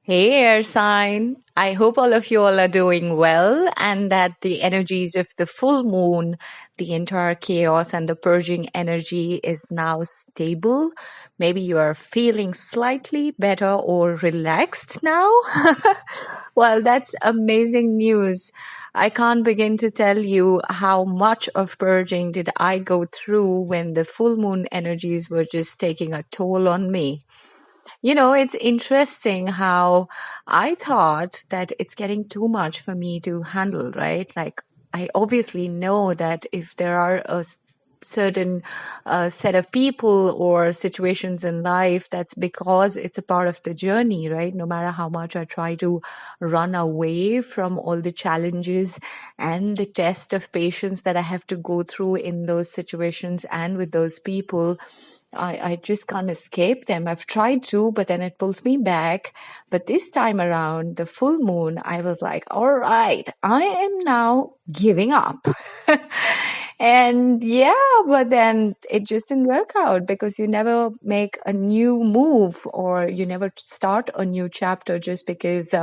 Hey, air sign. I hope all of you all are doing well and that the energies of the full moon, the entire chaos and the purging energy is now stable. Maybe you are feeling slightly better or relaxed now. Well, that's amazing news. I can't begin to tell you how much of purging did I go through when the full moon energies were just taking a toll on me. It's interesting how I thought that it's getting too much for me to handle, right? Like, I obviously know that if there are certain set of people or situations in life, that's because it's a part of the journey, right? No matter how much I try to run away from all the challenges and the test of patience that I have to go through in those situations and with those people, I just can't escape them. I've tried to, but then it pulls me back. But this time around, the full moon, I was like, all right, I am now giving up. And yeah, but then it just didn't work out because you never make a new move or you never start a new chapter just because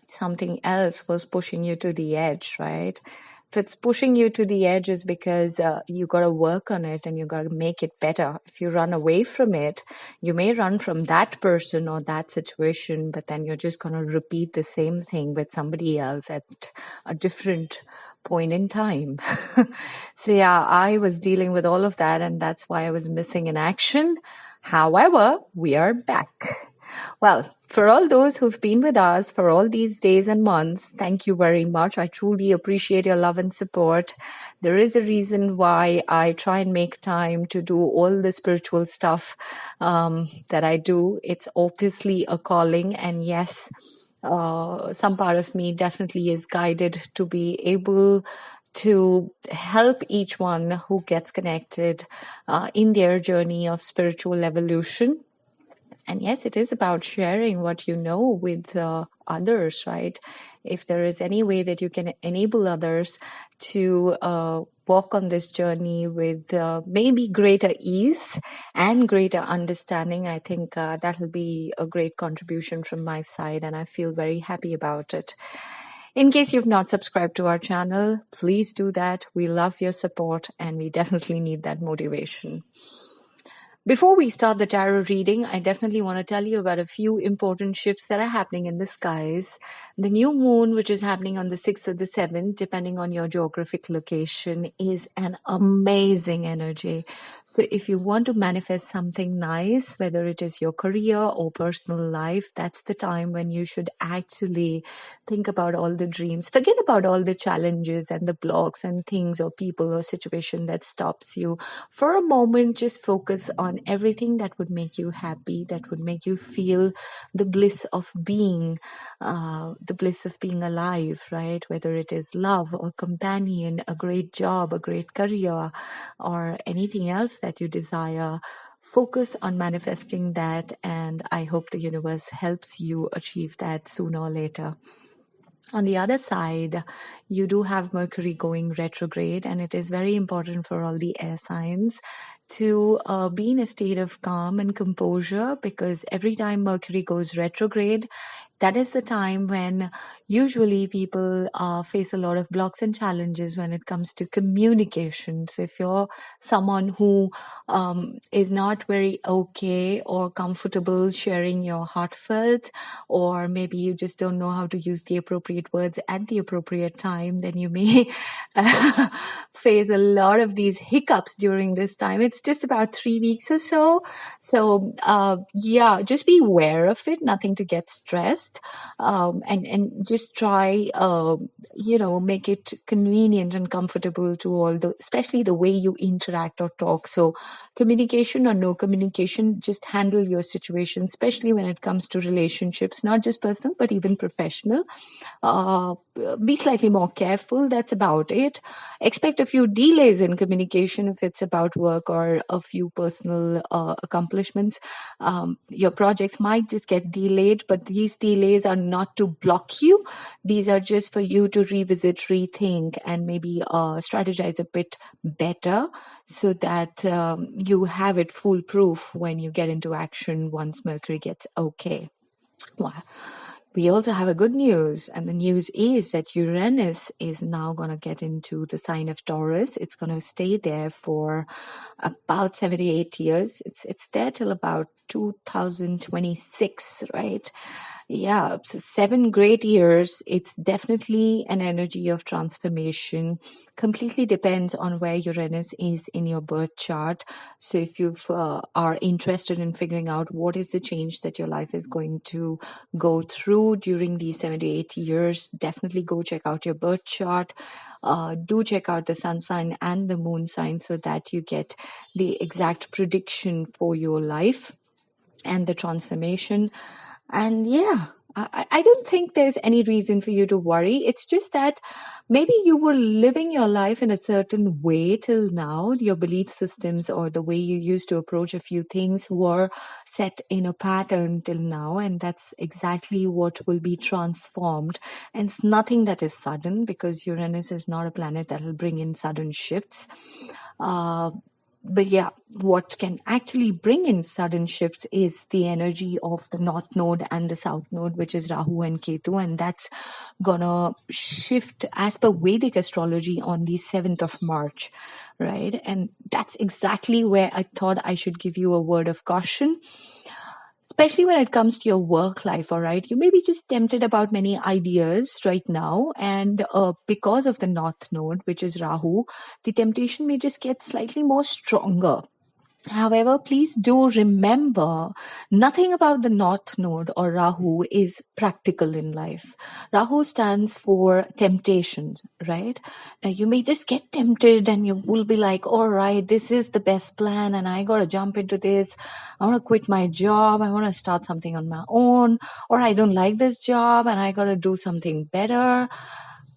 something else was pushing you to the edge, right? If it's pushing you to the edge, is because you got to work on it and you got to make it better. If you run away from it, you may run from that person or that situation, but then you're just going to repeat the same thing with somebody else at a different point in time. So yeah, I was dealing with all of that, and that's why I was missing in action. However, we are back. Well, for all those who've been with us for all these days and months, thank you very much. I truly appreciate your love and support. There is a reason why I try and make time to do all the spiritual stuff that I do. It's obviously a calling, and yes, some part of me definitely is guided to be able to help each one who gets connected in their journey of spiritual evolution. And yes, it is about sharing what you know with others, right? If there is any way that you can enable others to walk on this journey with maybe greater ease and greater understanding, I think that will be a great contribution from my side, and I feel very happy about it. In case you've not subscribed to our channel, please do that. We love your support and we definitely need that motivation. Before we start the tarot reading, I definitely want to tell you about a few important shifts that are happening in the skies. The new moon, which is happening on the 6th or the 7th, depending on your geographic location, is an amazing energy. So if you want to manifest something nice, whether it is your career or personal life, that's the time when you should actually think about all the dreams. Forget about all the challenges and the blocks and things or people or situation that stops you. For a moment, just focus on everything that would make you happy, that would make you feel the bliss of being, alive, right? Whether it is love or companion, a great job, a great career, or anything else that you desire. Focus on manifesting that, and I hope the universe helps you achieve that sooner or later. On the other side, you do have Mercury going retrograde, and it is very important for all the air signs to be in a state of calm and composure, because every time Mercury goes retrograde, that is the time when usually people face a lot of blocks and challenges when it comes to communication. So if you're someone who is not very okay or comfortable sharing your heartfelt, or maybe you just don't know how to use the appropriate words at the appropriate time, then you may face a lot of these hiccups during this time. It's just about 3 weeks or so. So yeah, just be aware of it, nothing to get stressed, and just try, make it convenient and comfortable to all especially the way you interact or talk. So communication or no communication, just handle your situation, especially when it comes to relationships, not just personal, but even professional. Be slightly more careful. That's about it. Expect a few delays in communication if it's about work or a few personal accomplishments. Your projects might just get delayed, but these delays are not to block you. These are just for you to revisit, rethink, and maybe strategize a bit better so that you have it foolproof when you get into action once Mercury gets okay. Well, we also have a good news, and the news is that Uranus is now going to get into the sign of Taurus. It's going to stay there for about 78 years. It's there till about 2026, right? Yeah, so 7 great years. It's definitely an energy of transformation. Completely depends on where Uranus is in your birth chart. So if you are interested in figuring out what is the change that your life is going to go through during these 78 years, definitely go check out your birth chart. Do check out the sun sign and the moon sign so that you get the exact prediction for your life and the transformation. And yeah, I don't think there's any reason for you to worry. It's just that maybe you were living your life in a certain way till now. Your belief systems or the way you used to approach a few things were set in a pattern till now. And that's exactly what will be transformed. And it's nothing that is sudden, because Uranus is not a planet that will bring in sudden shifts. But yeah, what can actually bring in sudden shifts is the energy of the North Node and the South Node, which is Rahu and Ketu. And that's gonna shift as per Vedic astrology on the 7th of March, right? And that's exactly where I thought I should give you a word of caution, especially when it comes to your work life. All right, you may be just tempted about many ideas right now, and because of the North Node, which is Rahu, the temptation may just get slightly more stronger. However, please do remember, nothing about the North Node or Rahu is practical in life. Rahu stands for temptation, right? Now, you may just get tempted and you will be like, all right, this is the best plan and I got to jump into this. I want to quit my job. I want to start something on my own. Or I don't like this job and I got to do something better.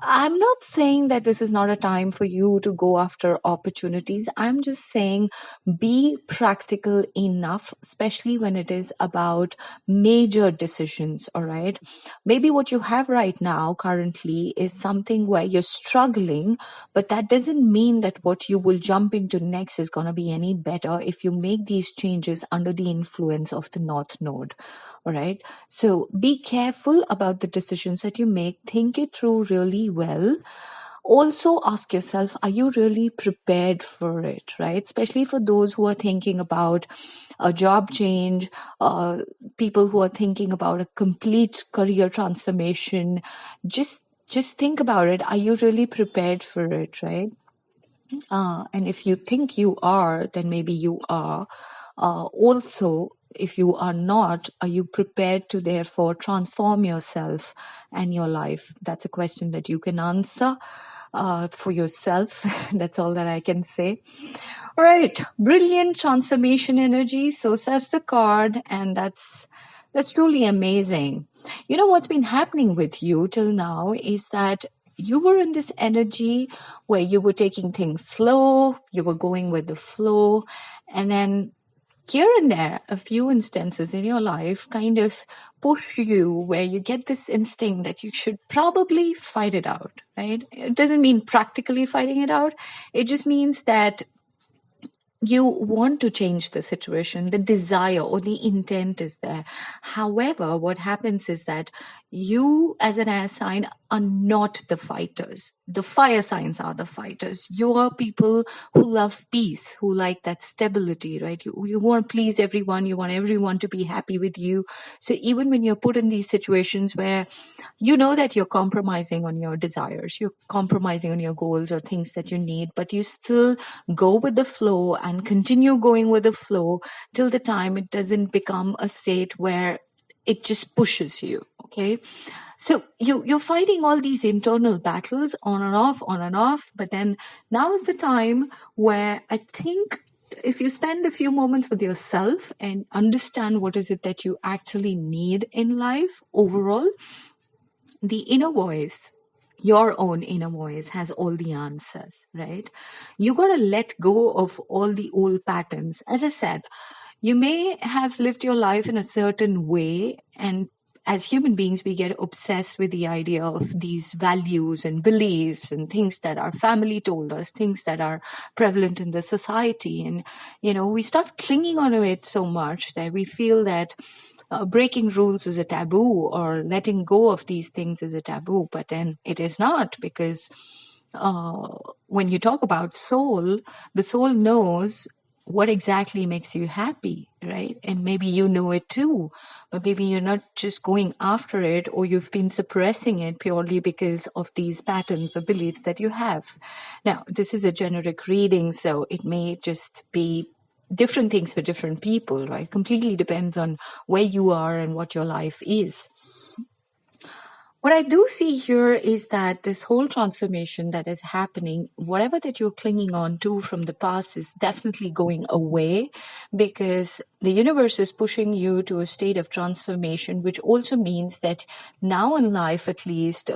I'm not saying that this is not a time for you to go after opportunities. I'm just saying be practical enough, especially when it is about major decisions, all right? Maybe what you have right now currently is something where you're struggling, but that doesn't mean that what you will jump into next is going to be any better if you make these changes under the influence of the North Node. All right. So be careful about the decisions that you make. Think it through really well. Also ask yourself, are you really prepared for it, right? Especially for those who are thinking about a job change, people who are thinking about a complete career transformation. Just think about it. Are you really prepared for it, right? And if you think you are, then maybe you are. Also, if you are not, are you prepared to therefore transform yourself and your life? That's a question that you can answer for yourself. That's all that I can say. All right, brilliant transformation energy. So says the card, and that's truly amazing. You know what's been happening with you till now is that you were in this energy where you were taking things slow, you were going with the flow, and then here and there, a few instances in your life kind of push you where you get this instinct that you should probably fight it out, right? It doesn't mean practically fighting it out. It just means that you want to change the situation, the desire or the intent is there. However, what happens is that you as an air sign are not the fighters. The fire signs are the fighters. You are people who love peace, who like that stability, right? You want to please everyone. You want everyone to be happy with you. So even when you're put in these situations where you know that you're compromising on your desires, you're compromising on your goals or things that you need, but you still go with the flow and continue going with the flow till the time it doesn't become a state where it just pushes you. Okay. So you're fighting all these internal battles on and off, but then now is the time where I think if you spend a few moments with yourself and understand what is it that you actually need in life overall, the inner voice, your own inner voice has all the answers, right? You got to let go of all the old patterns. As I said, you may have lived your life in a certain way, and as human beings, we get obsessed with the idea of these values and beliefs and things that our family told us, things that are prevalent in the society. And, we start clinging onto it so much that we feel that breaking rules is a taboo, or letting go of these things is a taboo, but then it is not, because uh, when you talk about soul, the soul knows what exactly makes you happy, right? And maybe you know it too, but maybe you're not just going after it, or you've been suppressing it purely because of these patterns or beliefs that you have. Now, this is a generic reading, so it may just be different things for different people, right? Completely depends on where you are and what your life is. What I do see here is that this whole transformation that is happening, whatever that you're clinging on to from the past is definitely going away, because the universe is pushing you to a state of transformation, which also means that now in life, at least,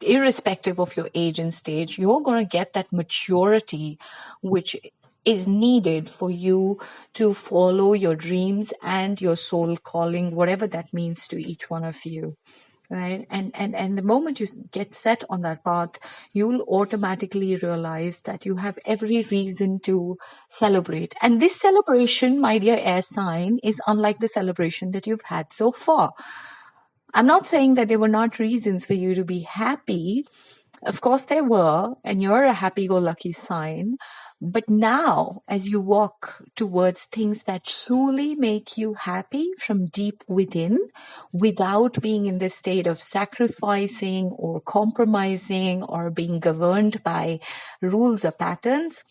irrespective of your age and stage, you're going to get that maturity, which is needed for you to follow your dreams and your soul calling, whatever that means to each one of you. Right. And the moment you get set on that path, you'll automatically realize that you have every reason to celebrate. And this celebration, my dear air sign, is unlike the celebration that you've had so far. I'm not saying that there were not reasons for you to be happy. Of course there were, and you're a happy-go-lucky sign. But now, as you walk towards things that truly make you happy from deep within, without being in this state of sacrificing or compromising or being governed by rules or patterns,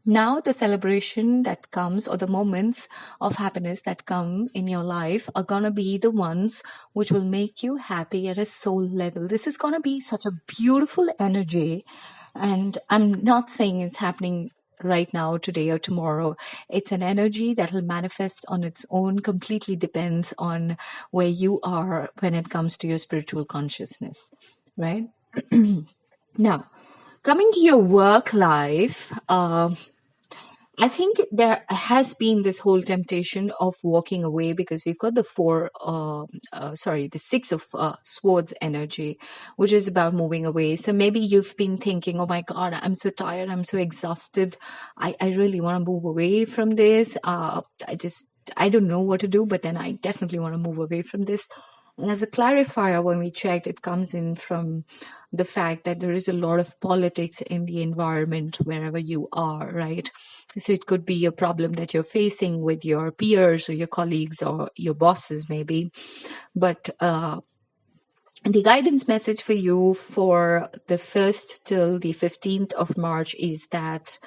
now the celebration that comes, or the moments of happiness that come in your life, are going to be the ones which will make you happy at a soul level. This is going to be such a beautiful energy. And I'm not saying it's happening right now, today or tomorrow. It's an energy that will manifest on its own. Completely depends on where you are when it comes to your spiritual consciousness, right? Now, coming to your work life, I think there has been this whole temptation of walking away, because we've got the the six of swords energy, which is about moving away. So maybe you've been thinking, oh my God, I'm so tired, I'm so exhausted. I really want to move away from this. I don't know what to do, but then I definitely want to move away from this. And as a clarifier, when we checked, it comes in from the fact that there is a lot of politics in the environment wherever you are, right? So it could be a problem that you're facing with your peers or your colleagues or your bosses, maybe. But the guidance message for you for the 1st till the 15th of March is that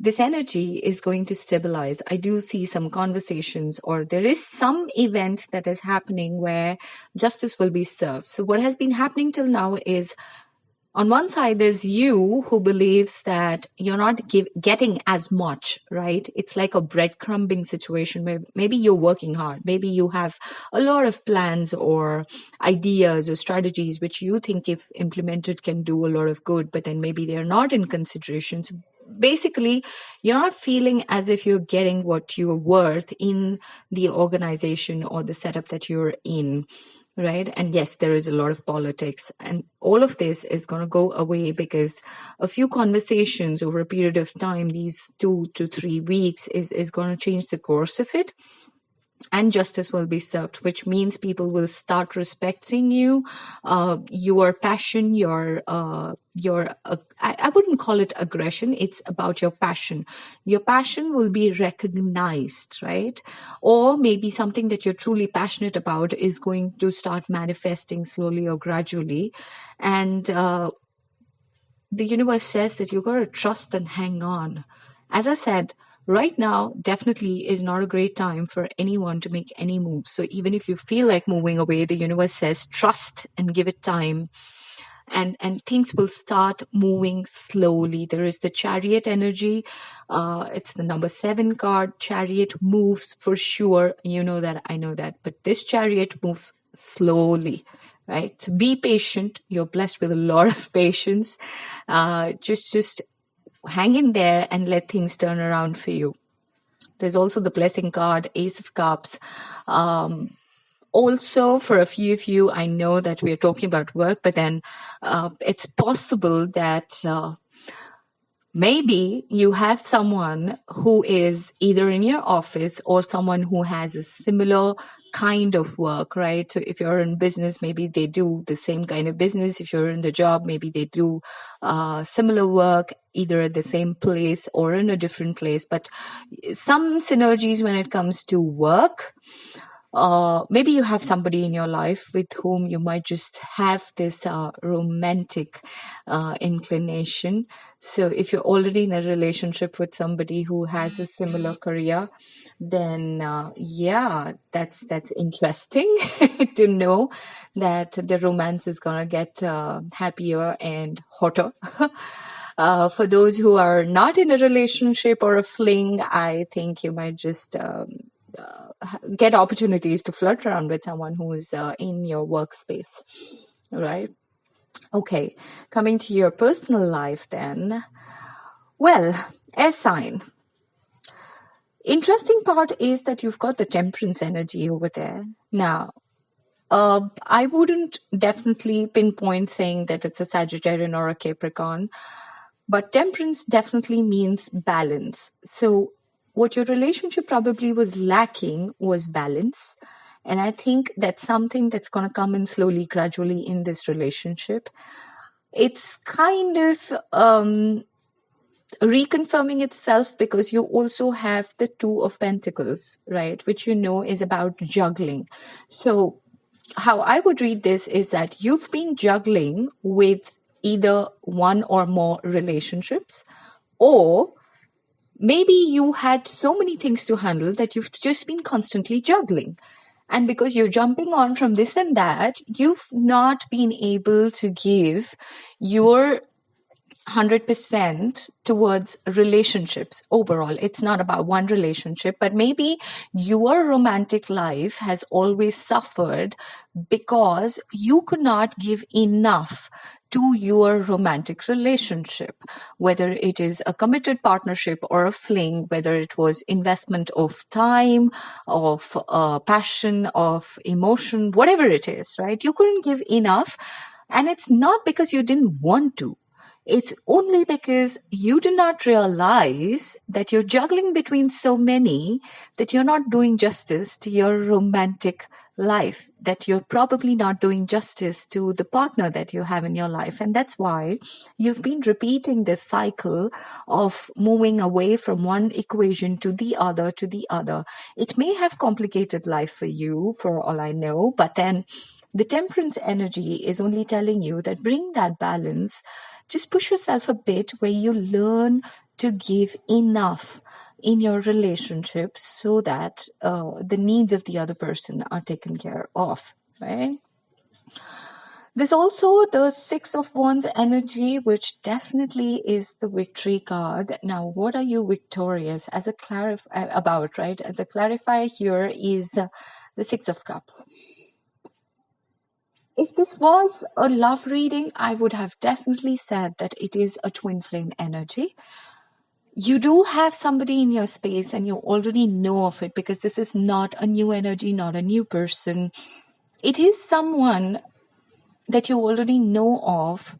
this energy is going to stabilize. I do see some conversations, or there is some event that is happening where justice will be served. So what has been happening till now is, on one side, there's you who believes that you're not getting as much, right? It's like a breadcrumbing situation where maybe you're working hard. Maybe you have a lot of plans or ideas or strategies which you think, if implemented, can do a lot of good, but then maybe they're not in consideration. So basically, you're not feeling as if you're getting what you're worth in the organization or the setup that you're in. Right. And yes, there is a lot of politics, and all of this is going to go away, because a few conversations over a period of time, these 2 to 3 weeks, is going to change the course of it. And justice will be served, which means people will start respecting you, your passion, I wouldn't call it aggression. It's about your passion. Your passion will be recognized, right? Or maybe something that you're truly passionate about is going to start manifesting slowly or gradually. And the universe says that you've got to trust and hang on. As I said, right now definitely is not a great time for anyone to make any moves. So even if you feel like moving away, the universe says trust and give it time. And things will start moving slowly. There is the Chariot energy. It's the number 7 card. Chariot moves for sure. You know that, I know that. But this Chariot moves slowly, right? So be patient. You're blessed with a lot of patience. Just hang in there and let things turn around for you. There's also the blessing card, Ace of Cups. Also, for a few of you, I know that we're talking about work, but then it's possible that Maybe you have someone who is either in your office or someone who has a similar kind of work, right? So if you're in business, maybe they do the same kind of business. If you're in the job, maybe they do similar work, either at the same place or in a different place. But some synergies when it comes to work. Maybe you have somebody in your life with whom you might just have this romantic inclination. So if you're already in a relationship with somebody who has a similar career, then yeah, that's interesting to know that the romance is gonna get happier and hotter. For those who are not in a relationship or a fling, I think you might just get opportunities to flirt around with someone who is in your workspace, right? Okay, coming to your personal life then. Well, air sign. Interesting part is that you've got the temperance energy over there. Now, I wouldn't definitely pinpoint saying that it's a Sagittarian or a Capricorn, but temperance definitely means balance. So what your relationship probably was lacking was balance. And I think that's something that's going to come in slowly, gradually in this relationship. It's kind of reconfirming itself because you also have the Two of Pentacles, right? Which you know is about juggling. So how I would read this is that you've been juggling with either one or more relationships, or maybe you had so many things to handle that you've just been constantly juggling. And because you're jumping on from this and that, you've not been able to give your 100% towards relationships overall. It's not about one relationship, but maybe your romantic life has always suffered because you could not give enough to your romantic relationship, whether it is a committed partnership or a fling, whether it was investment of time, of passion, of emotion, whatever it is, right? You couldn't give enough. And it's not because you didn't want to. It's only because you did not realize that you're juggling between so many that you're not doing justice to your romantic life, that you're probably not doing justice to the partner that you have in your life. And that's why you've been repeating this cycle of moving away from one equation to the other, to the other. It may have complicated life for you, for all I know, but then the temperance energy is only telling you that bring that balance. Just push yourself a bit where you learn to give enough in your relationships so that the needs of the other person are taken care of, right? There's also the Six of Wands energy, which definitely is the victory card. Now, what are you victorious as a about, right? The clarifier here is the Six of Cups. If this was a love reading, I would have definitely said that it is a twin flame energy. You do have somebody in your space and you already know of it because this is not a new energy, not a new person. It is someone that you already know of.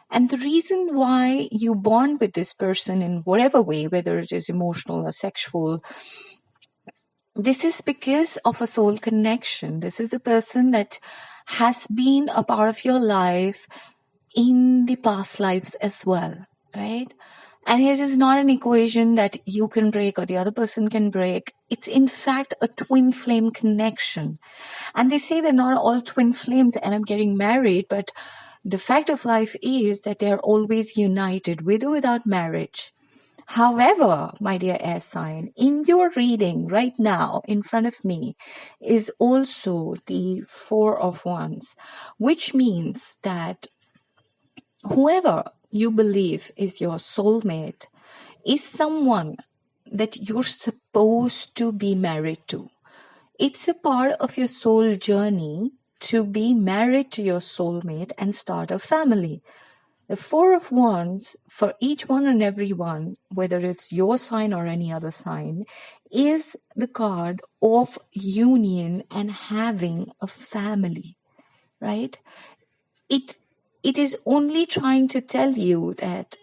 And the reason why you bond with this person in whatever way, whether it is emotional or sexual, this is because of a soul connection. This is a person that has been a part of your life in the past lives as well, right? And it is not an equation that you can break or the other person can break. It's in fact a twin flame connection. And they say that not all twin flames end up getting married, but the fact of life is that they're always united with or without marriage. However, my dear air sign, in your reading right now in front of me is also the Four of Wands, which means that whoever you believe is your soulmate is someone that you're supposed to be married to. It's a part of your soul journey to be married to your soulmate and start a family. The Four of Wands, for each one and every one, whether it's your sign or any other sign, is the card of union and having a family, right? It is only trying to tell you that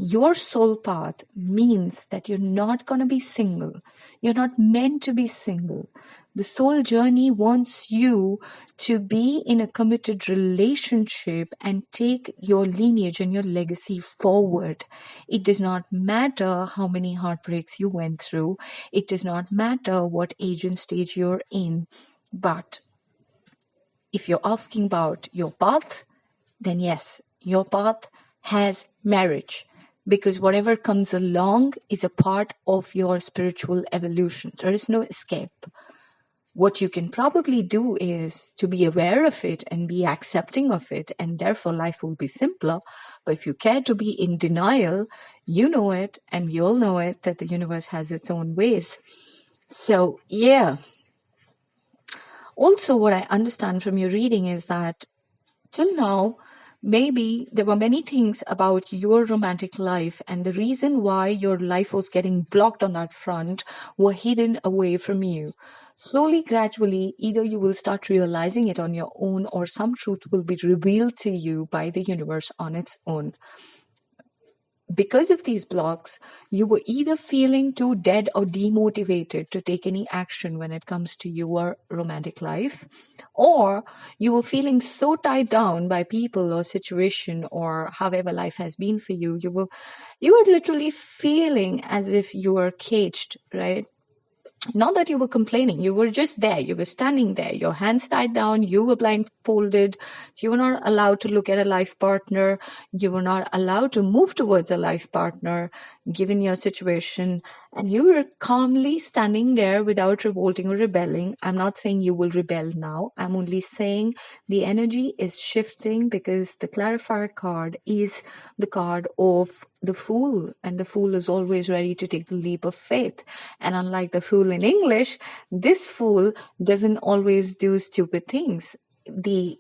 your soul path means that you're not going to be single. You're not meant to be single. The soul journey wants you to be in a committed relationship and take your lineage and your legacy forward. It does not matter how many heartbreaks you went through. It does not matter what age and stage you're in. But if you're asking about your path, then yes, your path has marriage, because whatever comes along is a part of your spiritual evolution. There is no escape. What you can probably do is to be aware of it and be accepting of it, and therefore life will be simpler. But if you care to be in denial, you know it, and we all know it, that the universe has its own ways. So, yeah. Also, what I understand from your reading is that till now, maybe there were many things about your romantic life, and the reason why your life was getting blocked on that front were hidden away from you. Slowly, gradually, either you will start realizing it on your own, or some truth will be revealed to you by the universe on its own. Because of these blocks, you were either feeling too dead or demotivated to take any action when it comes to your romantic life, or you were feeling so tied down by people or situation or however life has been for you. You were literally feeling as if you were caged, right? Not that you were complaining, you were just there, you were standing there, your hands tied down, you were blindfolded, you were not allowed to look at a life partner, you were not allowed to move towards a life partner, given your situation, and you were calmly standing there without revolting or rebelling. I'm not saying you will rebel now, I'm only saying the energy is shifting, because the clarifier card is the card of the Fool, and the Fool is always ready to take the leap of faith. And unlike the Fool in English, this Fool doesn't always do stupid things. The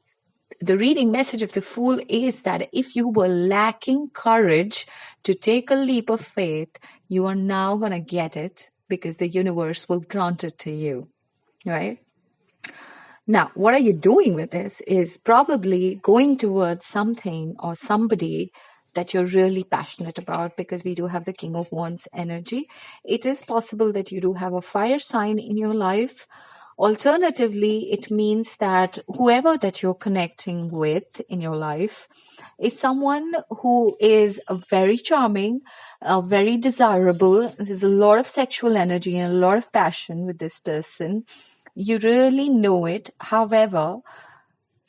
reading message of the Fool is that if you were lacking courage to take a leap of faith, you are now going to get it, because the universe will grant it to you, right? Now, what are you doing with this is probably going towards something or somebody that you're really passionate about, because we do have the King of Wands energy. It is possible that you do have a fire sign in your life. Alternatively, it means that whoever that you're connecting with in your life is someone who is very charming, very desirable. There's a lot of sexual energy and a lot of passion with this person. You really know it. However,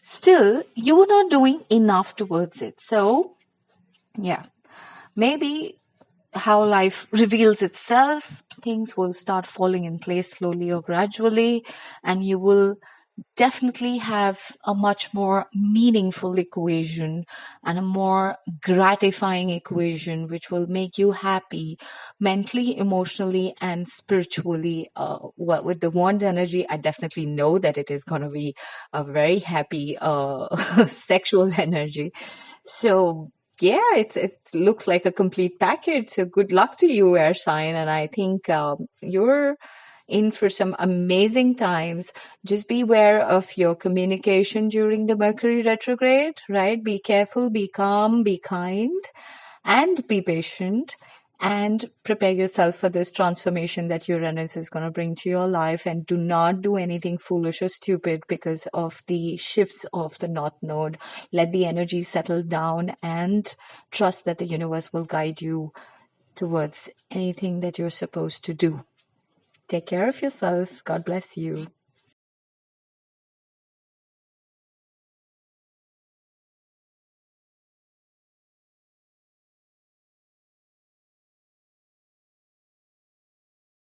still, you are not doing enough towards it. So, yeah, maybe how life reveals itself, things will start falling in place slowly or gradually, and you will definitely have a much more meaningful equation and a more gratifying equation, which will make you happy mentally, emotionally, and spiritually. Well, with the wand energy, I definitely know that it is going to be a very happy sexual energy. So yeah, it looks like a complete package. So good luck to you, air sign. And I think you're in for some amazing times. Just beware of your communication during the Mercury retrograde, right? Be careful, be calm, be kind, and be patient. And prepare yourself for this transformation that Uranus is going to bring to your life. And do not do anything foolish or stupid because of the shifts of the North Node. Let the energy settle down and trust that the universe will guide you towards anything that you're supposed to do. Take care of yourself. God bless you.